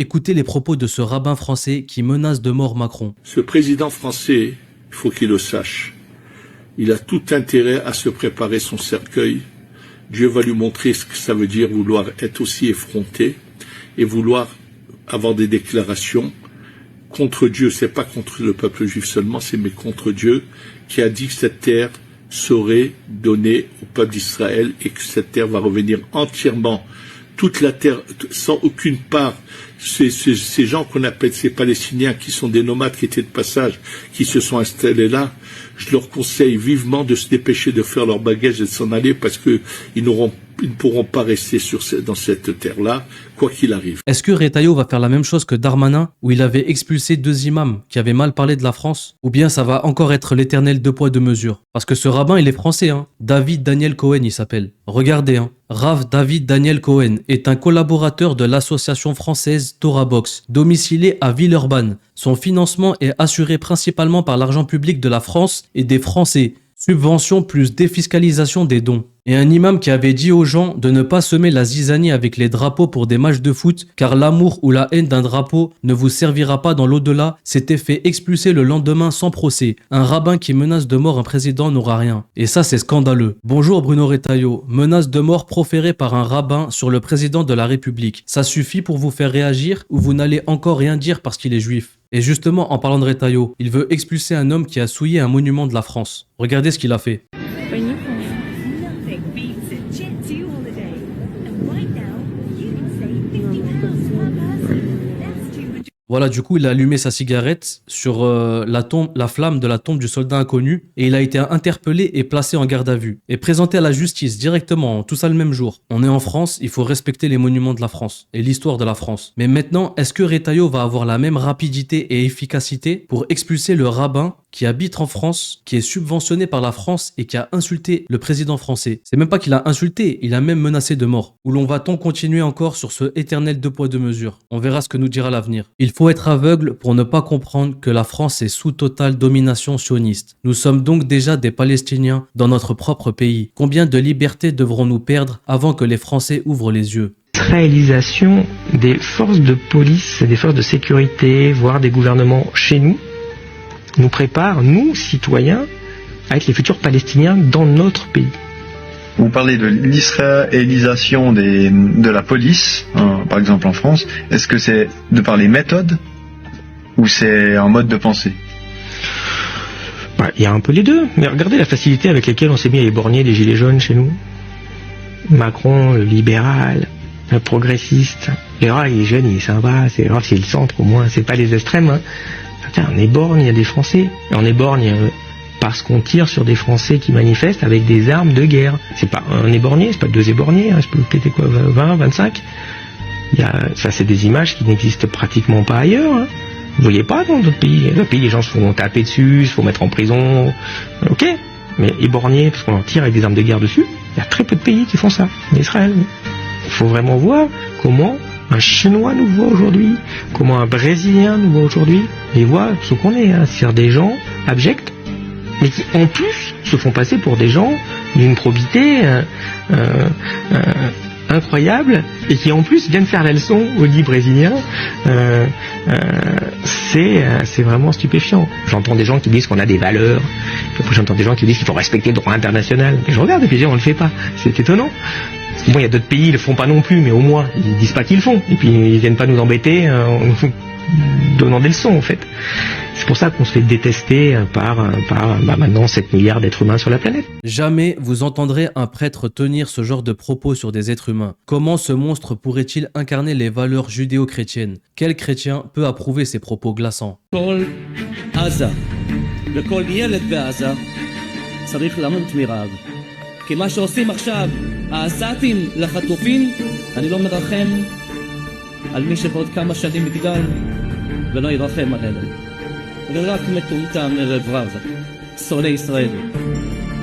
Écoutez les propos de ce rabbin français qui menace de mort Macron. Ce président français, il faut qu'il le sache, il a tout intérêt à se préparer son cercueil. Dieu va lui montrer ce que ça veut dire vouloir être aussi effronté et vouloir avoir des déclarations contre Dieu. C'est pas contre le peuple juif seulement, c'est mais contre Dieu qui a dit que cette terre serait donnée au peuple d'Israël et que cette terre va revenir entièrement, toute la terre, sans aucune part. Ces gens qu'on appelle ces Palestiniens qui sont des nomades qui étaient de passage, qui se sont installés là, je leur conseille vivement de se dépêcher de faire leur bagage et de s'en aller parce que ils ne pourront pas rester dans cette terre-là, quoi qu'il arrive. Est-ce que Retailleau va faire la même chose que Darmanin, où il avait expulsé 2 imams qui avaient mal parlé de la France? Ou bien ça va encore être l'éternel 2 poids 2 mesures? Parce que ce rabbin, il est français, hein. David Daniel Cohen, il s'appelle. Regardez, hein. Rav David Daniel Cohen est un collaborateur de l'association française Torah Box, domicilié à Villeurbanne. Son financement est assuré principalement par l'argent public de la France et des Français. Subvention plus défiscalisation des dons. Et un imam qui avait dit aux gens de ne pas semer la zizanie avec les drapeaux pour des matchs de foot, car l'amour ou la haine d'un drapeau ne vous servira pas dans l'au-delà, s'était fait expulser le lendemain sans procès. Un rabbin qui menace de mort un président n'aura rien. Et ça, c'est scandaleux. Bonjour Bruno Retailleau. Menace de mort proférée par un rabbin sur le président de la République. Ça suffit pour vous faire réagir ou vous n'allez encore rien dire parce qu'il est juif? Et justement, en parlant de Retailleau, il veut expulser un homme qui a souillé un monument de la France. Regardez ce qu'il a fait. Voilà, du coup, il a allumé sa cigarette sur la flamme de la tombe du soldat inconnu et il a été interpellé et placé en garde à vue et présenté à la justice directement, tout ça le même jour. On est en France, il faut respecter les monuments de la France et l'histoire de la France. Mais maintenant, est-ce que Retailleau va avoir la même rapidité et efficacité pour expulser le rabbin qui habite en France, qui est subventionné par la France et qui a insulté le président français? C'est même pas qu'il a insulté, il a même menacé de mort. Où l'on va-t-on continuer encore sur ce éternel 2 poids 2 mesures? On verra ce que nous dira l'avenir. Il faut être aveugle pour ne pas comprendre que la France est sous totale domination sioniste. Nous sommes donc déjà des Palestiniens dans notre propre pays. Combien de libertés devrons-nous perdre avant que les Français ouvrent les yeux? Réalisation des forces de police, des forces de sécurité, voire des gouvernements chez nous prépare, nous, citoyens, à être les futurs Palestiniens dans notre pays. Vous parlez de l'israélisation de la police, par exemple en France. Est-ce que c'est de par les méthodes ou c'est un mode de pensée? Il y a un peu les deux. Mais regardez la facilité avec laquelle on s'est mis à éborgner des gilets jaunes chez nous. Macron, le libéral, le progressiste. Les rails, il est jeune, il est sympa, c'est le centre au moins, c'est pas les extrêmes, hein. On éborgne, il y a des Français. Et on éborgne parce qu'on tire sur des Français qui manifestent avec des armes de guerre. C'est pas un éborgné, c'est pas 2 éborgnés, hein. Je peux péter quoi, 20, 25. Ça, c'est des images qui n'existent pratiquement pas ailleurs, hein. Vous voyez pas dans d'autres pays. Dans pays, les gens se font taper dessus, se font mettre en prison. Ok, mais éborgné parce qu'on en tire avec des armes de guerre dessus, il y a très peu de pays qui font ça. En Israël, il faut vraiment voir comment un Chinois nous voit aujourd'hui, comment un Brésilien nous voit aujourd'hui, et voit ce qu'on est, hein, c'est-à-dire des gens abjects, mais qui en plus se font passer pour des gens d'une probité incroyable, et qui en plus viennent faire la leçon aux dits brésiliens. C'est vraiment stupéfiant. J'entends des gens qui disent qu'on a des valeurs, puis après j'entends des gens qui disent qu'il faut respecter le droit international, et je regarde et puis je dis on le fait pas, c'est étonnant. Bon, il y a d'autres pays, ils le font pas non plus, mais au moins, ils disent pas qu'ils le font. Et puis, ils viennent pas nous embêter en nous donnant des leçons, en fait. C'est pour ça qu'on se fait détester par maintenant 7 milliards d'êtres humains sur la planète. Jamais vous entendrez un prêtre tenir ce genre de propos sur des êtres humains. Comment ce monstre pourrait-il incarner les valeurs judéo-chrétiennes? Quel chrétien peut approuver ces propos glaçants? כי מה שעושים עכשיו העזתים לחטופים, אני לא מרחם על מי שבעוד כמה שנים יגדל ולא ירחם עלינו. ורק מטומטם ערב רב, שונא ישראל,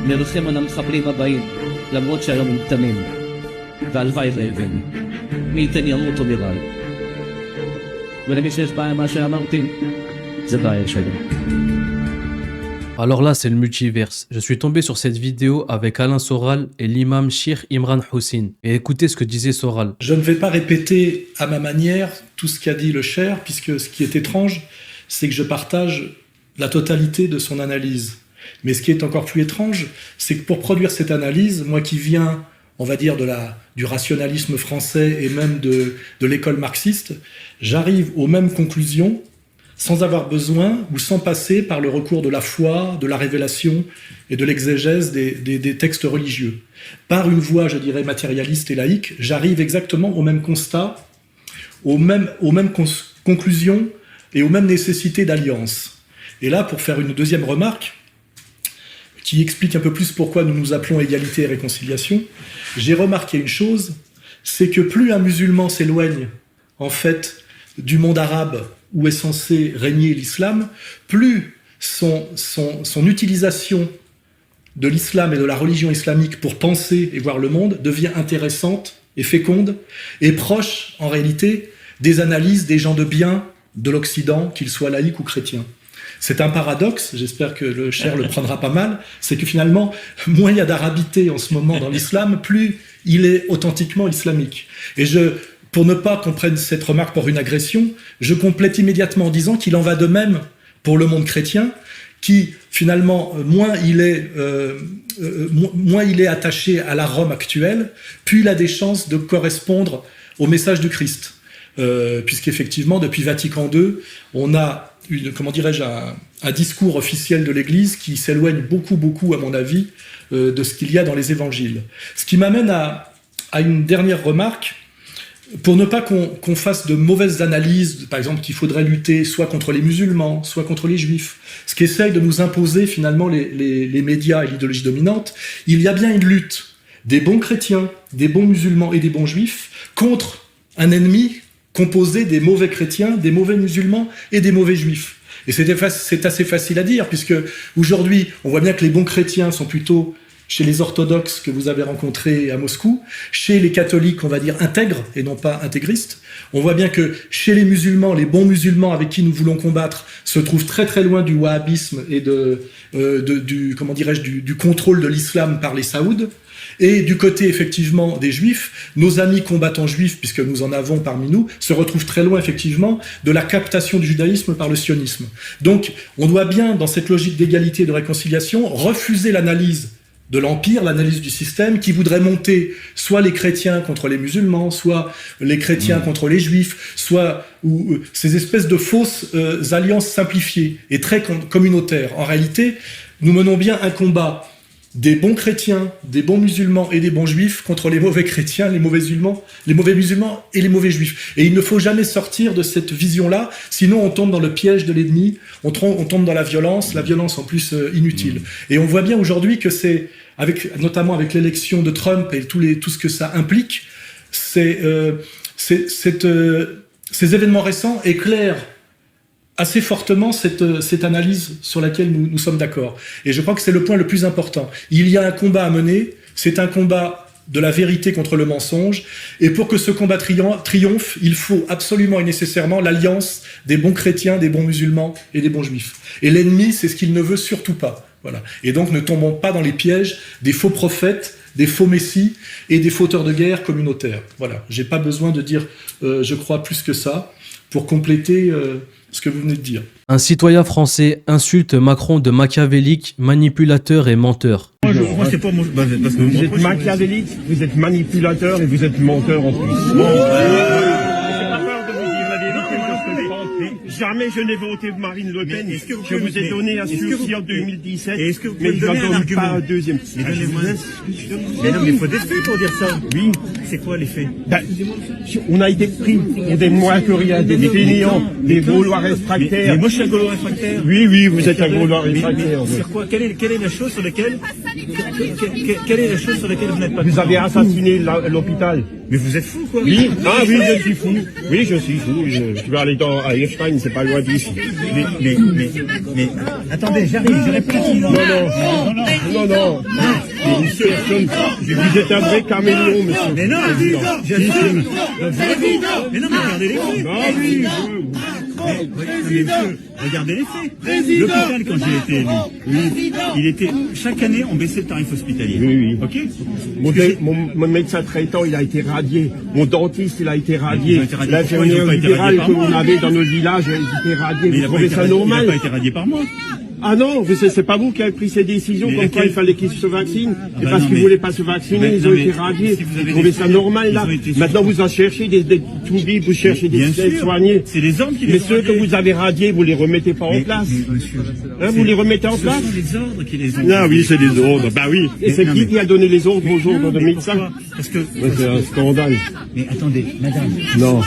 מרחם על המחבלים הבאים, למרות שהיום הם תמים, והלוואי לאבן, מי ייתן ימות או מרעל. ולמי שיש בעיה מה שאמרתי, זה בעיה שלו. Alors là, c'est le multiverse. Je suis tombé sur cette vidéo avec Alain Soral et l'imam Cheikh Imran Hussein. Et écoutez ce que disait Soral. Je ne vais pas répéter à ma manière tout ce qu'a dit le cher, puisque ce qui est étrange, c'est que je partage la totalité de son analyse. Mais ce qui est encore plus étrange, c'est que pour produire cette analyse, moi qui viens, on va dire, du rationalisme français et même de l'école marxiste, j'arrive aux mêmes conclusions sans avoir besoin ou sans passer par le recours de la foi, de la révélation et de l'exégèse des textes religieux. Par une voie, je dirais, matérialiste et laïque, j'arrive exactement au même constat, aux mêmes conclusions et aux mêmes nécessités d'alliance. Et là, pour faire une deuxième remarque, qui explique un peu plus pourquoi nous nous appelons égalité et réconciliation, j'ai remarqué une chose, c'est que plus un musulman s'éloigne, en fait, du monde arabe où est censé régner l'islam, plus son utilisation de l'islam et de la religion islamique pour penser et voir le monde devient intéressante et féconde et proche, en réalité, des analyses des gens de bien de l'Occident, qu'ils soient laïcs ou chrétiens. C'est un paradoxe, j'espère que le cher le prendra pas mal, c'est que finalement, moins il y a d'arabité en ce moment dans l'islam, plus il est authentiquement islamique. Et pour ne pas qu'on prenne cette remarque pour une agression, je complète immédiatement en disant qu'il en va de même pour le monde chrétien, qui finalement, moins il est attaché à la Rome actuelle, plus il a des chances de correspondre au message du Christ. Puisqu'effectivement, depuis Vatican II, on a un discours officiel de l'Église qui s'éloigne beaucoup, à mon avis, de ce qu'il y a dans les évangiles. Ce qui m'amène à une dernière remarque, pour ne pas qu'on fasse de mauvaises analyses, par exemple qu'il faudrait lutter soit contre les musulmans, soit contre les juifs, ce qu'essayent de nous imposer finalement les médias et l'idéologie dominante, il y a bien une lutte des bons chrétiens, des bons musulmans et des bons juifs contre un ennemi composé des mauvais chrétiens, des mauvais musulmans et des mauvais juifs. Et c'est assez facile à dire, puisque aujourd'hui, on voit bien que les bons chrétiens sont plutôt chez les orthodoxes que vous avez rencontrés à Moscou, chez les catholiques, on va dire intègres et non pas intégristes. On voit bien que chez les musulmans, les bons musulmans avec qui nous voulons combattre se trouvent très très loin du wahhabisme et du contrôle de l'islam par les Saouds. Et du côté, effectivement, des juifs, nos amis combattants juifs, puisque nous en avons parmi nous, se retrouvent très loin, effectivement, de la captation du judaïsme par le sionisme. Donc, on doit bien, dans cette logique d'égalité et de réconciliation, refuser l'analyse de l'Empire, l'analyse du système, qui voudrait monter soit les chrétiens contre les musulmans, soit les chrétiens contre les juifs, soit ces espèces de fausses alliances simplifiées et très communautaires. En réalité, nous menons bien un combat des bons chrétiens, des bons musulmans et des bons juifs contre les mauvais chrétiens, les mauvais musulmans et les mauvais juifs. Et il ne faut jamais sortir de cette vision-là, sinon on tombe dans le piège de l'ennemi, on tombe dans la violence en plus inutile. Et on voit bien aujourd'hui que c'est, notamment avec l'élection de Trump et tout ce que ça implique, ces événements récents éclairent assez fortement cette analyse sur laquelle nous sommes d'accord. Et je crois que c'est le point le plus important. Il y a un combat à mener, c'est un combat de la vérité contre le mensonge, et pour que ce combat triomphe, il faut absolument et nécessairement l'alliance des bons chrétiens, des bons musulmans et des bons juifs. Et l'ennemi, c'est ce qu'il ne veut surtout pas. Voilà. Et donc ne tombons pas dans les pièges des faux prophètes, des faux messies et des fauteurs de guerre communautaires. Voilà. J'ai pas besoin de dire, je crois, plus que ça, pour compléter ce que vous venez de dire. Un citoyen français insulte Macron de machiavélique, manipulateur et menteur. Moi, c'est pas mon... parce que vous êtes machiavélique, vous êtes manipulateur et vous êtes menteur en plus. J'ai pas peur de vous dire la vérité parce que je pense. Jamais je n'ai voté Marine Le Pen. Je vous ai donné un sursis en 2017, mais je ne donne pas un deuxième. Mais non, mais il faut des faits pour dire ça. Oui. C'est quoi les faits? On a été pris pour des moins que rien, des fainéants, des Gaulois réfractaires. Mais moi je suis un Gaulois réfractaire. Oui, vous êtes un Gaulois réfractaire. Sur quoi? Quelle est la chose sur laquelle vous n'êtes pas? Vous avez assassiné l'hôpital. Mais vous êtes fou, quoi. Oui, oui, je suis fou. Oui, je suis fou. Je vais aller à Irstein, c'est pas loin d'ici. Mais attendez, j'arrive, je réfléchis. Non. Monsieur, vous êtes un vrai caméléon, monsieur. Mais non, je suis. Mais non, mais regardez les faits. Monsieur, regardez les faits. L'hôpital, quand j'ai été élu, il était, chaque année, on baissait le tarif hospitalier. Oui. Ok? Mon médecin traitant, il a été radié. Mon dentiste, il a été radié. L'infirmière libérale que vous avez dans nos villages, elle a été radiée. Vous trouvez ça normal? Il n'a pas été radié par moi. Ah non, c'est pas vous qui avez pris ces décisions comme quoi il fallait qu'ils se vaccinent. C'est parce qu'ils voulaient pas se vacciner, ils ont été radiés. Vous trouvez ça normal là? Maintenant vous en cherchez des toubis, vous cherchez des soignés. C'est les hommes qui les ont radiés. Mais ceux que vous avez radiés, vous les remettez pas en place. Vous les remettez en place? Ce sont les ordres qui les ont. Ah oui, c'est les ordres. Bah oui. Et c'est qui a donné les ordres aux ordres de médecins? Parce que c'est un scandale. Mais attendez, madame. Non.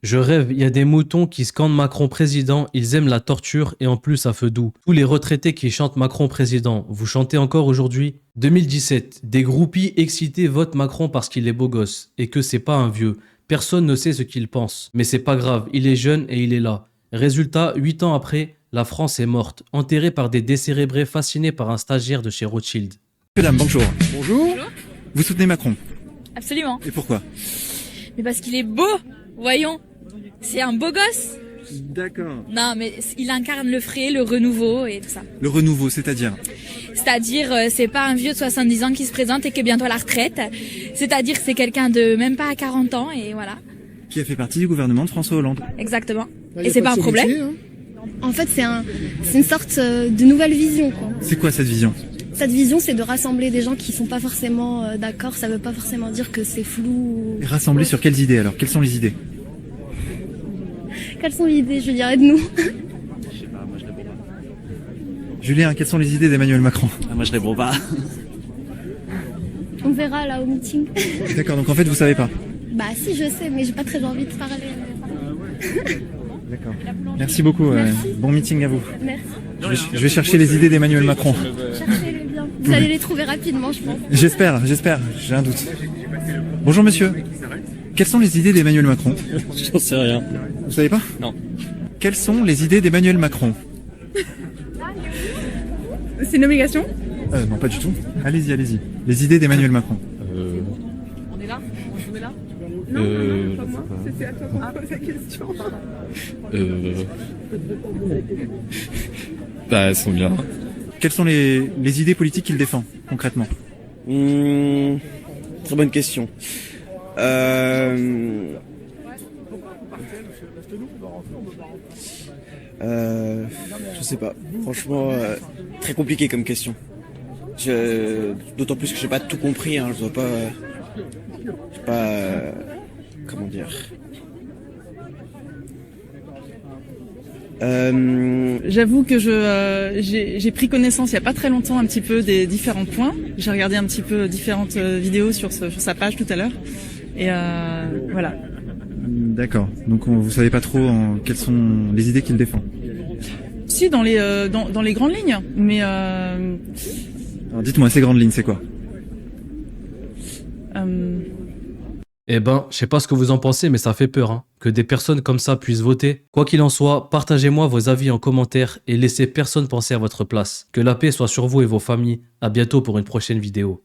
Je rêve, il y a des moutons qui scandent Macron président, ils aiment la torture et en plus à feu doux. Tous les retraités qui chantent Macron président, vous chantez encore aujourd'hui? 2017, des groupies excités votent Macron parce qu'il est beau gosse et que c'est pas un vieux. Personne ne sait ce qu'il pense, mais c'est pas grave, il est jeune et il est là. Résultat, 8 ans après, la France est morte, enterrée par des décérébrés fascinés par un stagiaire de chez Rothschild. Madame, bonjour. Bonjour. Vous soutenez Macron? Absolument. Et pourquoi? Mais parce qu'il est beau, voyons. C'est un beau gosse. D'accord. Non, mais il incarne le frais, le renouveau et tout ça. Le renouveau, c'est-à-dire? C'est-à-dire, c'est pas un vieux de 70 ans qui se présente et qui est bientôt à la retraite. C'est-à-dire, c'est quelqu'un de même pas à 40 ans et voilà. Qui a fait partie du gouvernement de François Hollande. Exactement. Et c'est pas un problème. En fait, c'est une sorte de nouvelle vision, quoi. C'est quoi cette vision? Cette vision, c'est de rassembler des gens qui sont pas forcément d'accord. Ça veut pas forcément dire que c'est flou. Et rassembler sur quelles idées alors? Quelles sont les idées? Quelles sont les idées, Julien? Aide-nous. Julien, quelles sont les idées d'Emmanuel Macron? Moi je réponds pas. On verra là au meeting. D'accord, donc en fait vous savez pas? Bah si, je sais, mais j'ai pas très envie de parler. D'accord. Merci beaucoup. Merci. Bon meeting à vous. Merci. Je vais chercher les idées d'Emmanuel Macron. Cherchez-les bien. Vous allez les trouver rapidement, je pense. J'espère, j'ai un doute. Bonjour monsieur. Quelles sont les idées d'Emmanuel Macron? J'en sais rien. Vous savez pas? Non. Quelles sont les idées d'Emmanuel Macron? C'est une obligation? Non, pas du tout. Allez-y. Les idées d'Emmanuel Macron. On est là? Non, pas moi. C'est à toi qu'on pose la question. Bah, elles sont bien. Quelles sont les idées politiques qu'il défend, concrètement? Très bonne question. Je sais pas. Franchement, très compliqué comme question. D'autant plus que j'ai pas tout compris. Hein, je dois pas. Comment dire. J'avoue que j'ai pris connaissance il y a pas très longtemps un petit peu des différents points. J'ai regardé un petit peu différentes vidéos sur sa page tout à l'heure. Et voilà. D'accord. Donc vous savez pas trop quelles sont les idées qu'il défend. Si, dans les grandes lignes, mais Alors dites-moi, ces grandes lignes, c'est quoi? Eh ben, je sais pas ce que vous en pensez, mais ça fait peur, hein, que des personnes comme ça puissent voter. Quoi qu'il en soit, partagez-moi vos avis en commentaire et laissez personne penser à votre place. Que la paix soit sur vous et vos familles. À bientôt pour une prochaine vidéo.